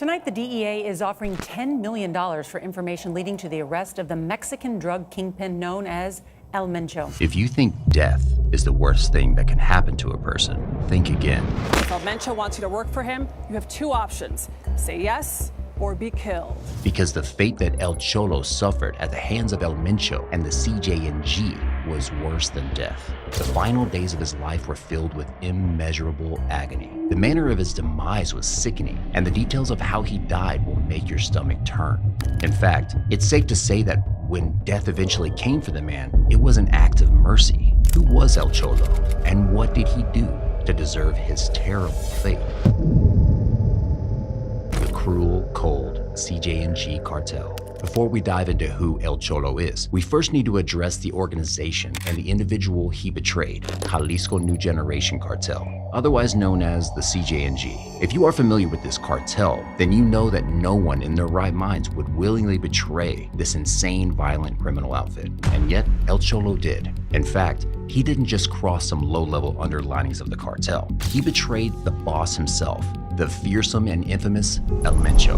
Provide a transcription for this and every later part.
Tonight, the DEA is offering $10 million for information leading to the arrest of the Mexican drug kingpin known as El Mencho. If you think death is the worst thing that can happen to a person, think again. If El Mencho wants you to work for him, you have two options. Say yes or be killed. Because the fate that El Cholo suffered at the hands of El Mencho and the CJNG was worse than death. The final days of his life were filled with immeasurable agony. The manner of his demise was sickening, and the details of how he died will make your stomach turn. In fact, it's safe to say that when death eventually came for the man, it was an act of mercy. Who was El Cholo, and what did he do to deserve his terrible fate? The cruel, cold CJNG cartel. Before we dive into who El Cholo is, we first need to address the organization and the individual he betrayed, Jalisco New Generation Cartel, otherwise known as the CJNG. If you are familiar with this cartel, then you know that no one in their right minds would willingly betray this insane, violent criminal outfit. And yet, El Cholo did. In fact, he didn't just cross some low-level underlinings of the cartel. He betrayed the boss himself, the fearsome and infamous El Mencho.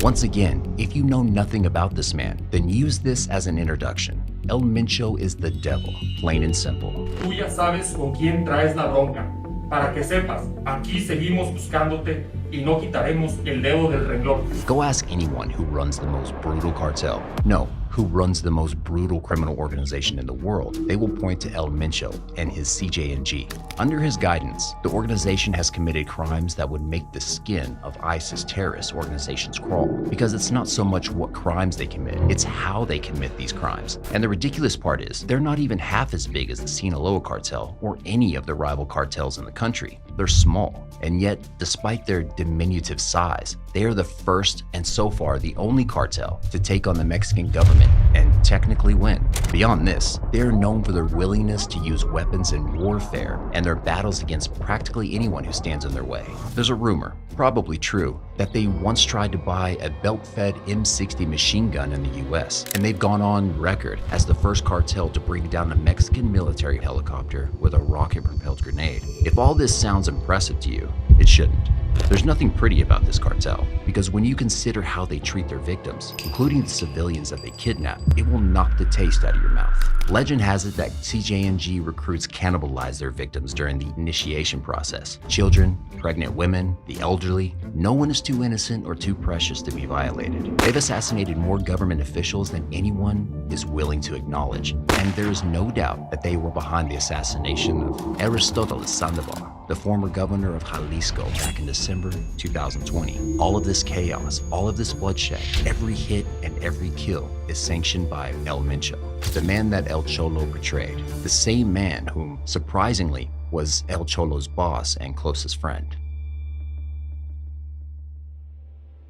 Once again, if you know nothing about this man, then use this as an introduction. El Mencho is the devil, plain and simple. Tú ya sabes con quién traes la bronca. Para que sepas, aquí seguimos buscándote y no quitaremos el dedo del renglón. Go ask anyone who runs the most brutal cartel. No, who runs the most brutal criminal organization in the world. They will point to El Mencho and his CJNG. Under his guidance, the organization has committed crimes that would make the skin of ISIS terrorist organizations crawl. Because it's not so much what crimes they commit, it's how they commit these crimes. And the ridiculous part is, they're not even half as big as the Sinaloa cartel or any of the rival cartels in the country. They're small, and yet, despite their diminutive size, they are the first and so far the only cartel to take on the Mexican government and technically win. Beyond this, they are known for their willingness to use weapons in warfare and their battles against practically anyone who stands in their way. There's a rumor, probably true, that they once tried to buy a belt-fed M60 machine gun in the US, and they've gone on record as the first cartel to bring down a Mexican military helicopter with a rocket-propelled grenade. If all this sounds impressive to you, it shouldn't. There's nothing pretty about this cartel, because when you consider how they treat their victims, including the civilians that they kidnap, it will knock the taste out of your mouth. Legend has it that CJNG recruits cannibalize their victims during the initiation process. Children, pregnant women, the elderly, no one is too innocent or too precious to be violated. They've assassinated more government officials than anyone is willing to acknowledge, and there is no doubt that they were behind the assassination of Aristotle Sandoval, the former governor of Jalisco, back in December 2020. All of this chaos, all of this bloodshed, every hit and every kill is sanctioned by El Mencho, the man that El Cholo betrayed, the same man whom, surprisingly, was El Cholo's boss and closest friend.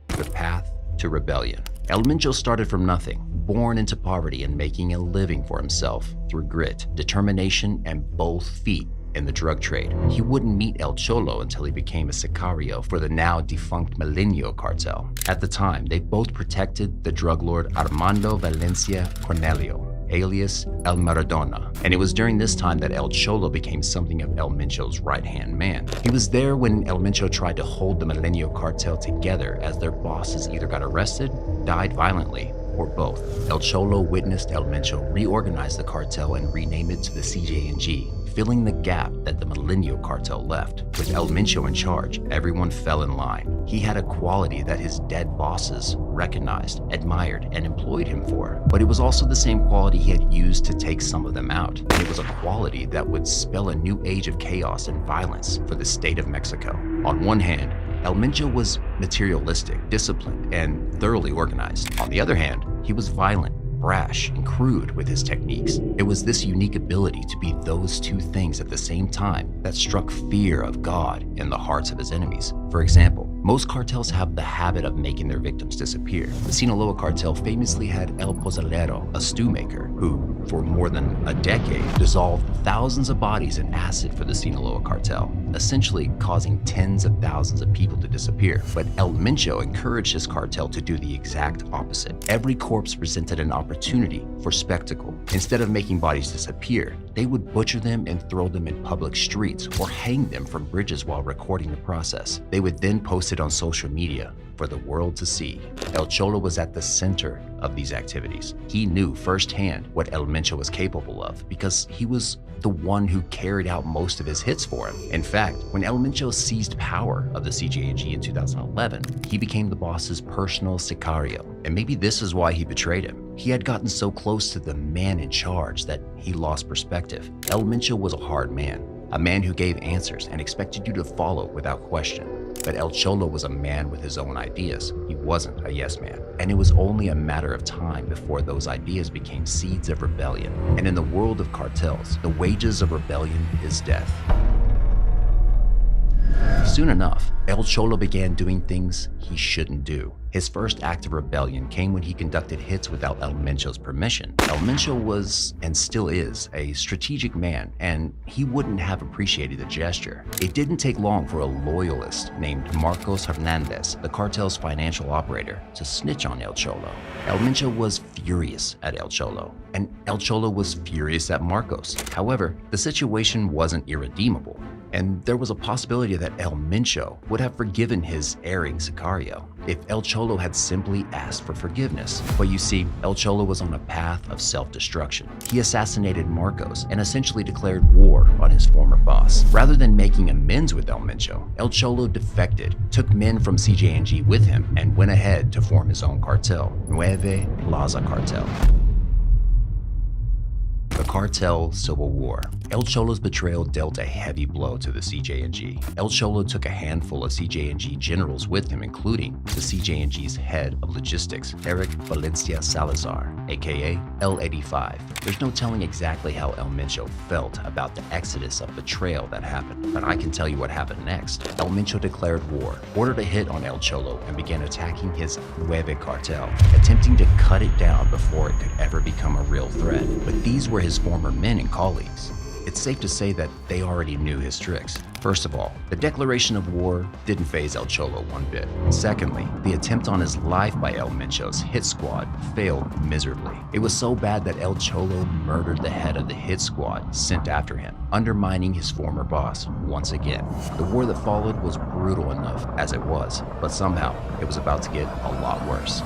The path to rebellion. El Mencho started from nothing, born into poverty and making a living for himself through grit, determination, and both feet in the drug trade. He wouldn't meet El Cholo until he became a sicario for the now defunct Milenio cartel. At the time, they both protected the drug lord Armando Valencia Cornelio, alias El Maradona. And it was during this time that El Cholo became something of El Mencho's right-hand man. He was there when El Mencho tried to hold the Milenio cartel together as their bosses either got arrested, died violently, or both. El Cholo witnessed El Mencho reorganize the cartel and rename it to the CJNG, filling the gap that the Milenio cartel left. With El Mencho in charge, everyone fell in line. He had a quality that his dead bosses recognized, admired, and employed him for. But it was also the same quality he had used to take some of them out. And it was a quality that would spell a new age of chaos and violence for the state of Mexico. On one hand, El Mencho was materialistic, disciplined, and thoroughly organized. On the other hand, he was violent, brash, and crude with his techniques. It was this unique ability to be those two things at the same time that struck fear of God in the hearts of his enemies. For example, most cartels have the habit of making their victims disappear. The Sinaloa cartel famously had El Pozolero, a stew maker, who, for more than a decade, dissolved thousands of bodies in acid for the Sinaloa cartel, essentially causing tens of thousands of people to disappear. But El Mencho encouraged his cartel to do the exact opposite. Every corpse presented an opportunity for spectacle. Instead of making bodies disappear, they would butcher them and throw them in public streets or hang them from bridges while recording the process. They would then post it on social media for the world to see. El Cholo was at the center of these activities. He knew firsthand what El Mencho was capable of because he was the one who carried out most of his hits for him. In fact, when El Mencho seized power of the CJNG in 2011, he became the boss's personal sicario. And maybe this is why he betrayed him. He had gotten so close to the man in charge that he lost perspective. El Mencho was a hard man, a man who gave answers and expected you to follow without question. But El Cholo was a man with his own ideas. He wasn't a yes man. And it was only a matter of time before those ideas became seeds of rebellion. And in the world of cartels, the wages of rebellion is death. Soon enough, El Cholo began doing things he shouldn't do. His first act of rebellion came when he conducted hits without El Mencho's permission. El Mencho was, and still is, a strategic man, and he wouldn't have appreciated the gesture. It didn't take long for a loyalist named Marcos Hernandez, the cartel's financial operator, to snitch on El Cholo. El Mencho was furious at El Cholo, and El Cholo was furious at Marcos. However, the situation wasn't irredeemable, and there was a possibility that El Mencho would have forgiven his erring sicario if El Cholo had simply asked for forgiveness. But you see, El Cholo was on a path of self-destruction. He assassinated Marcos and essentially declared war on his former boss. Rather than making amends with El Mencho, El Cholo defected, took men from CJNG with him, and went ahead to form his own cartel, Nueve Plaza Cartel. The cartel civil war. El Cholo's betrayal dealt a heavy blow to the CJNG. El Cholo took a handful of CJNG generals with him, including the CJNG's head of logistics, Eric Valencia Salazar, aka L85. There's no telling exactly how El Mencho felt about the exodus of betrayal that happened, but I can tell you what happened next. El Mencho declared war, ordered a hit on El Cholo, and began attacking his Nueve cartel, attempting to cut it down before it could ever become a real threat. But these were his former men and colleagues. It's safe to say that they already knew his tricks. First of all, the declaration of war didn't faze El Cholo one bit. Secondly, the attempt on his life by El Mencho's hit squad failed miserably. It was so bad that El Cholo murdered the head of the hit squad sent after him, undermining his former boss once again. The war that followed was brutal enough as it was, but somehow it was about to get a lot worse.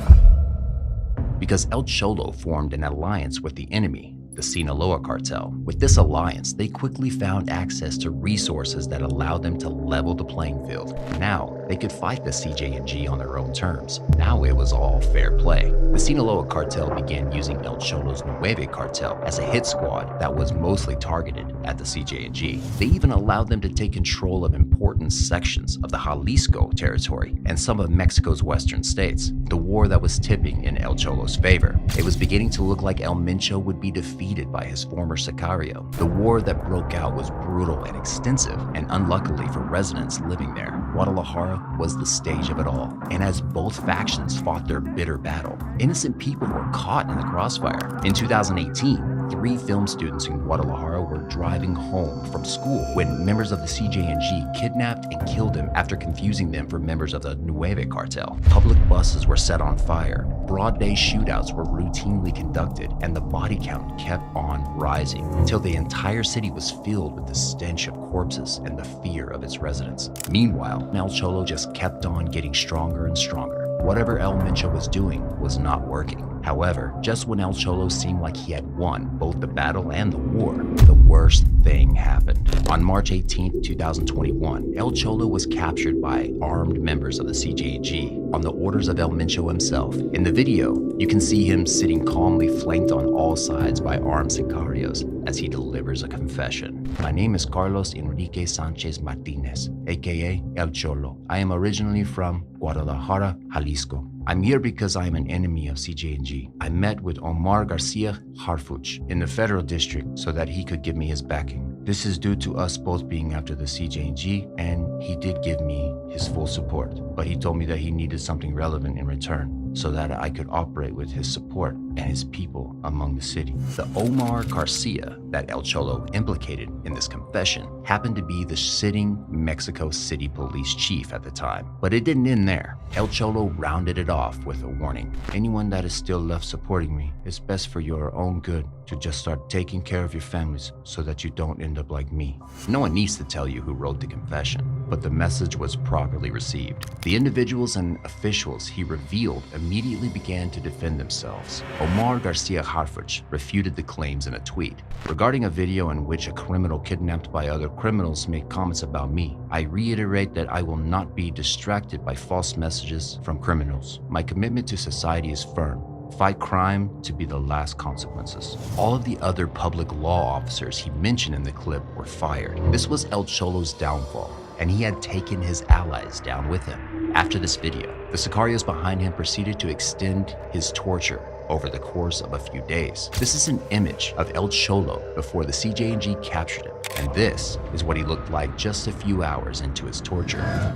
Because El Cholo formed an alliance with the enemy, the Sinaloa cartel. With this alliance, they quickly found access to resources that allowed them to level the playing field. Now, they could fight the CJNG on their own terms. Now it was all fair play. The Sinaloa cartel began using El Cholo's Nueve cartel as a hit squad that was mostly targeted at the CJNG. They even allowed them to take control of important sections of the Jalisco territory and some of Mexico's western states. The war that was tipping in El Cholo's favor. It was beginning to look like El Mencho would be defeated by his former sicario. The war that broke out was brutal and extensive, and unluckily for residents living there, Guadalajara was the stage of it all. And as both factions fought their bitter battle, innocent people were caught in the crossfire. In 2018, 3 film students in Guadalajara were driving home from school when members of the CJNG kidnapped and killed them after confusing them for members of the Nueve cartel. Public buses were set on fire, broad day shootouts were routinely conducted, and the body count kept on rising until the entire city was filled with the stench of corpses and the fear of its residents. Meanwhile, El Cholo just kept on getting stronger and stronger. Whatever El Mencho was doing was not working. However, just when El Cholo seemed like he had won both the battle and the war, the worst thing happened. On March 18, 2021, El Cholo was captured by armed members of the CJNG on the orders of El Mencho himself. In the video, you can see him sitting calmly flanked on all sides by armed sicarios as he delivers a confession. My name is Carlos Enrique Sanchez Martinez, aka El Cholo. I am originally from Guadalajara, Jalisco. I'm here because I am an enemy of CJNG. I met with Omar Garcia Harfuch in the federal district so that he could give me his backing. This is due to us both being after the CJNG, and he did give me his full support. But he told me that he needed something relevant in return so that I could operate with his support and his people among the city. The Omar Garcia that El Cholo implicated in this confession happened to be the sitting Mexico City police chief at the time. But it didn't end there. El Cholo rounded it off with a warning. Anyone that is still left supporting me, it's best for your own good to just start taking care of your families so that you don't end up like me. No one needs to tell you who wrote the confession, but the message was properly received. The individuals and officials he revealed immediately began to defend themselves. Omar Garcia Harfuch refuted the claims in a tweet. Regarding a video in which a criminal kidnapped by other criminals made comments about me, I reiterate that I will not be distracted by false messages from criminals. My commitment to society is firm. Fight crime to be the last consequences. All of the other public law officers he mentioned in the clip were fired. This was El Cholo's downfall, and he had taken his allies down with him. After this video, the sicarios behind him proceeded to extend his torture over the course of a few days. This is an image of El Cholo before the CJ&G captured him, and this is what he looked like just a few hours into his torture.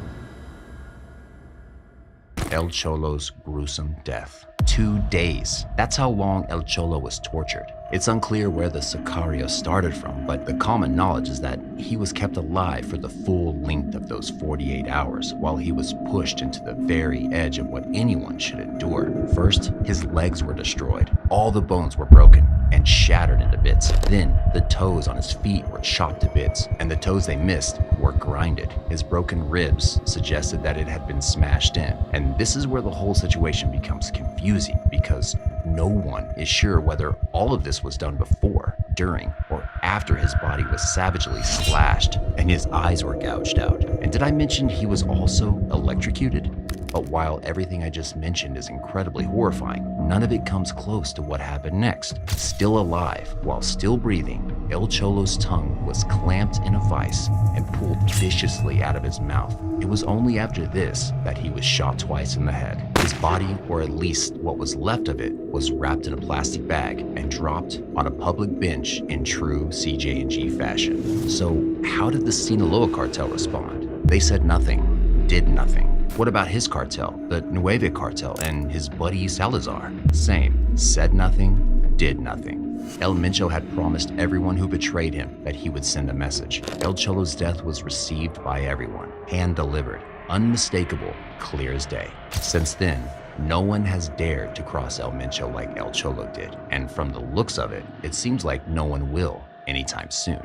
El Cholo's gruesome death. 2 days. That's how long El Cholo was tortured. It's unclear where the sicario started from, but the common knowledge is that he was kept alive for the full length of those 48 hours while he was pushed into the very edge of what anyone should endure. First, his legs were destroyed. All the bones were broken and shattered into bits. Then, the toes on his feet were chopped to bits, and the toes they missed were grinded. His broken ribs suggested that it had been smashed in. And this is where the whole situation becomes confusing, because no one is sure whether all of this was done before, during, or after his body was savagely slashed and his eyes were gouged out. And did I mention he was also electrocuted? But while everything I just mentioned is incredibly horrifying, none of it comes close to what happened next. Still alive, while still breathing, El Cholo's tongue was clamped in a vise and pulled viciously out of his mouth. It was only after this that he was shot twice in the head. His body, or at least what was left of it, was wrapped in a plastic bag and dropped on a public bench in true CJ&G fashion. So how did the Sinaloa cartel respond? They said nothing, did nothing. What about his cartel, the Nueve cartel, and his buddy Salazar? Same, said nothing, did nothing. El Mencho had promised everyone who betrayed him that he would send a message. El Cholo's death was received by everyone, hand-delivered, unmistakable, clear as day. Since then, no one has dared to cross El Mencho like El Cholo did, and from the looks of it, it seems like no one will anytime soon.